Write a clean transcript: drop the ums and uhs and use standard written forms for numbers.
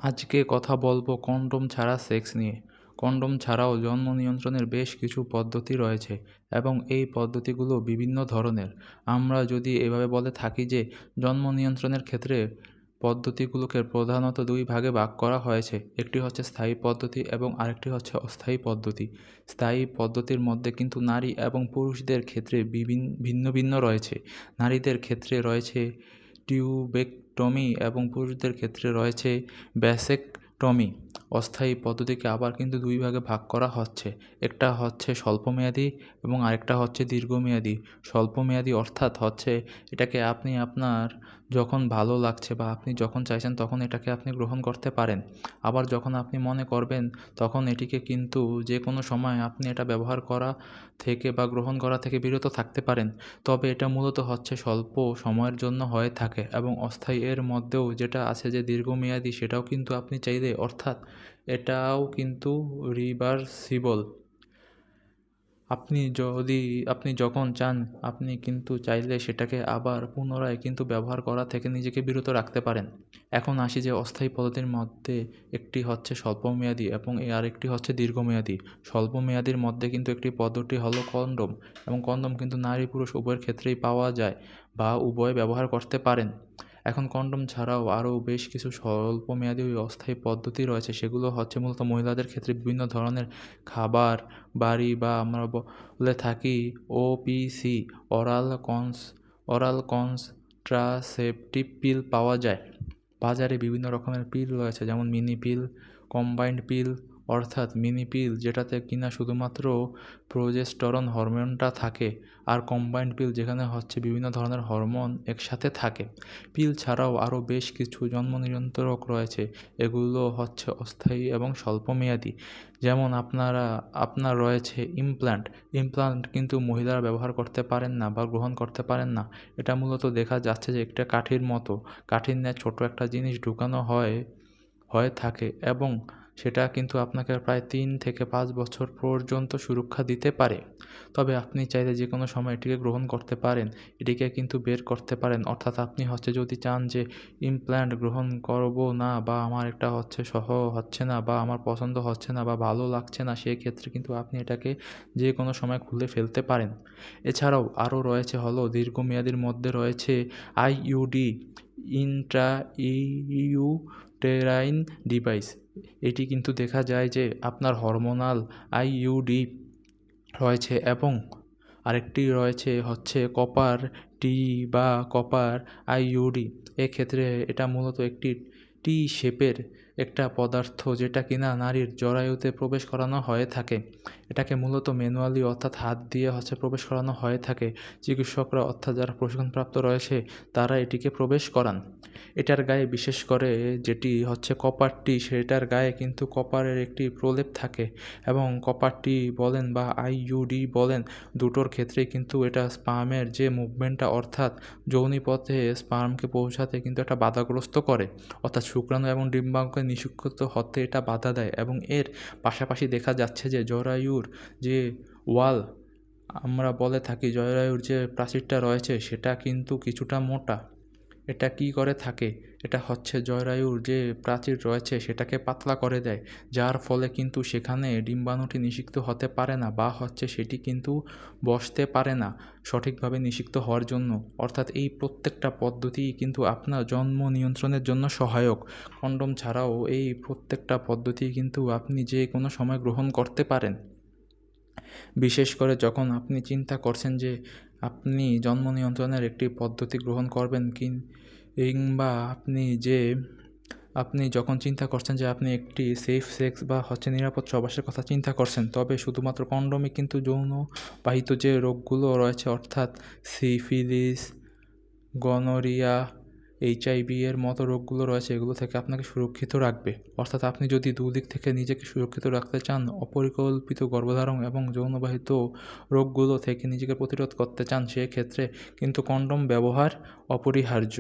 আজকে কথা বলবো কন্ডোম ছাড়া সেক্স নিয়ে। কন্ডোম ছাড়াও জন্ম নিয়ন্ত্রণের বেশ কিছু পদ্ধতি রয়েছে এবং এই পদ্ধতিগুলো বিভিন্ন ধরনের। আমরা যদি এভাবে বলে থাকি যে জন্ম নিয়ন্ত্রণের ক্ষেত্রে পদ্ধতিগুলোকে প্রধানত দুই ভাগে ভাগ করা হয়েছে। একটি হচ্ছে স্থায়ী পদ্ধতি এবং আরেকটি হচ্ছে অস্থায়ী পদ্ধতি। স্থায়ী পদ্ধতির মধ্যে কিন্তু নারী এবং পুরুষদের ক্ষেত্রে ভিন্ন ভিন্ন রয়েছে। নারীদের ক্ষেত্রে রয়েছে টিউবেকটমি এবং পুরুষদের ক্ষেত্রে রয়েছে ভ্যাসেকটমি। অস্থায়ী পদ্ধতিকে আবার কিন্তু দুই ভাগে ভাগ করা হচ্ছে। একটা হচ্ছে স্বল্পমেয়াদী এবং আরেকটা হচ্ছে দীর্ঘমেয়াদী। স্বল্পমেয়াদী অর্থাৎ হচ্ছে এটাকে আপনি আপনার যখন ভালো লাগছে বা আপনি যখন চাইছেন তখন এটাকে আপনি গ্রহণ করতে পারেন। আবার যখন আপনি মনে করবেন তখন এটিকে কিন্তু যে কোনো সময় আপনি এটা ব্যবহার করা থেকে বা গ্রহণ করা থেকে বিরত থাকতে পারেন। তবে এটা মূলত হচ্ছে স্বল্প সময়ের জন্য হয়ে থাকে এবং অস্থায়ী এর মধ্যেও যেটা আছে যে দীর্ঘমেয়াদী সেটাও কিন্তু আপনি চাইলে অর্থাৎ এটাও কিন্তু রিভার্সিবল। আপনি যখন চান আপনি কিন্তু চাইলে সেটাকে আবার পুনরায় কিন্তু ব্যবহার করা থেকে নিজেকে বিরত রাখতে পারেন। এখন আসি যে অস্থায়ী পদ্ধতির মধ্যে একটি হচ্ছে স্বল্পমেয়াদী এবং আরেকটি হচ্ছে দীর্ঘমেয়াদী। স্বল্পমেয়াদীর মধ্যে কিন্তু একটি পদ্ধতি হলো কন্ডোম এবং কন্ডোম কিন্তু নারী পুরুষ উভয়ের ক্ষেত্রেই পাওয়া যায় বা উভয় ব্যবহার করতে পারেন। এখন কন্ডোম ছাড়াও আরও বেশ কিছু স্বল্পমেয়াদী ও অস্থায়ী পদ্ধতি রয়েছে, সেগুলো হচ্ছে মূলত মহিলাদের ক্ষেত্রে বিভিন্ন ধরনের খাবার বাড়ি বা আমরা বলে থাকি ওপিসি, অরাল কন্ট্রাসেপটিভ পিল পাওয়া যায়। বাজারে বিভিন্ন রকমের পিল রয়েছে, যেমন মিনি পিল, কম্বাইন্ড পিল, অর্থাৎ মিনি পিল যেটাতে কিনা শুধুমাত্র প্রোজেস্টেরন হরমোনটা থাকে, আর কম্বাইন্ড পিল যেখানে হচ্ছে বিভিন্ন ধরনের হরমোন একসাথে থাকে। পিল ছাড়াও আরও বেশ কিছু জন্ম নিয়ন্ত্রক রয়েছে, এগুলো হচ্ছে অস্থায়ী এবং স্বল্পমেয়াদী। যেমন আপনার রয়েছে ইমপ্লান্ট কিন্তু মহিলারা ব্যবহার করতে পারেন না বা গ্রহণ করতে পারেন না। এটা মূলত দেখা যাচ্ছে যে একটা কাঠির মতো, কাঠির ন্যায় ছোট একটা জিনিস ঢুকানো হয়ে থাকে এবং সেটা কিন্তু আপনাকে প্রায় 3 থেকে 5 বছর পর্যন্ত সুরক্ষা দিতে পারে। তবে আপনি চাইলে যে কোনো সময় এটিকে গ্রহণ করতে পারেন, এটিকে কিন্তু বের করতে পারেন। অর্থাৎ আপনি হচ্ছে যদি চান যে ইমপ্ল্যান্ট গ্রহণ করব না বা আমার এটা হচ্ছে হচ্ছে না বা আমার পছন্দ হচ্ছে না বা ভালো লাগছে না, সেক্ষেত্রে কিন্তু আপনি এটাকে যে কোনো সময় খুলে ফেলতে পারেন। এছাড়াও আরও রয়েছে হলো দীর্ঘমেয়াদীর মধ্যে রয়েছে আইইউডি, ইন্ট্রাইউটেরাইন ডিভাইস। এটি কিন্তু দেখা যায় যে আপনার হরমোনাল আইইউডি রয়েছে এবং আরেকটি রয়েছে হচ্ছে কপার টি বা কপার আইইউডি। এক্ষেত্রে এটা মূলত একটি টি শেপের একটা পদার্থ যেটা কিনা নারীর জরায়ুতে প্রবেশ করানো হয়ে থাকে। এটাকে মূলত ম্যানুয়ালি অর্থাৎ হাত দিয়ে হচ্ছে প্রবেশ করানো হয়ে থাকে। চিকিৎসকরা অর্থাৎ যারা প্রশিক্ষণপ্রাপ্ত রয়েছে তারা এটিকে প্রবেশ করান। এটার গায়ে বিশেষ করে যেটি হচ্ছে কপারটি, সেটার গায়ে কিন্তু কপারের একটি প্রলেপ থাকে এবং কপারটি বলেন বা আইইউডি বলেন, দুটোর ক্ষেত্রেই কিন্তু এটা স্পার্মের যে মুভমেন্টটা অর্থাৎ যোনিপথে স্পার্মকে পৌঁছাতে কিন্তু একটা বাধাগ্রস্ত করে, অর্থাৎ শুক্রাণু এবং ডিম্বাঙ্গে নিষিক্ত হতে এটা বাধা দেয়। এবং এর পাশাপাশি দেখা যাচ্ছে যে জরায়ুর যে ওয়াল, আমরা বলে থাকি জরায়ুর যে প্রাচীরটা রয়েছে সেটা কিন্তু কিছুটা মোটা। এটা কি করে থাকে, এটা হচ্ছে জরায়ুর যে প্রাচীর রয়েছে সেটাকে পাতলা করে দেয়, যার ফলে কিন্তু সেখানে ডিম্বাণুটি নিষিক্ত হতে পারে না বা হচ্ছে সেটি কিন্তু বসতে পারে না সঠিকভাবে নিষিক্ত হওয়ার জন্য। অর্থাৎ এই প্রত্যেকটা পদ্ধতিই কিন্তু আপনার জন্ম নিয়ন্ত্রণের জন্য সহায়ক। কন্ডোম ছাড়াও এই প্রত্যেকটা পদ্ধতি কিন্তু আপনি যে কোনো সময় গ্রহণ করতে পারেন। বিশেষ করে যখন আপনি চিন্তা করছেন যে আপনি জন্ম নিয়ন্ত্রণের একটি পদ্ধতি গ্রহণ করবেন কিংবা আপনি যখন চিন্তা করছেন যে আপনি একটি সেফ সেক্স বা হচ্ছে নিরাপদ সহবাসের কথা চিন্তা করছেন, তবে শুধুমাত্র কন্ডোমে কিন্তু যৌনবাহিত যে রোগগুলো রয়েছে অর্থাৎ সিফিলিস, গনোরিয়া, এইচআইভি এর মতো রোগগুলো রয়েছে এগুলো থেকে আপনাকে সুরক্ষিত রাখবে। অর্থাৎ আপনি যদি দুদিক থেকে নিজেকে সুরক্ষিত রাখতে চান, অপরিকল্পিত গর্ভধারণ এবং যৌনবাহিত রোগগুলো থেকে নিজেকে প্রতিরোধ করতে চান, সেক্ষেত্রে কিন্তু কন্ডোম ব্যবহার অপরিহার্য।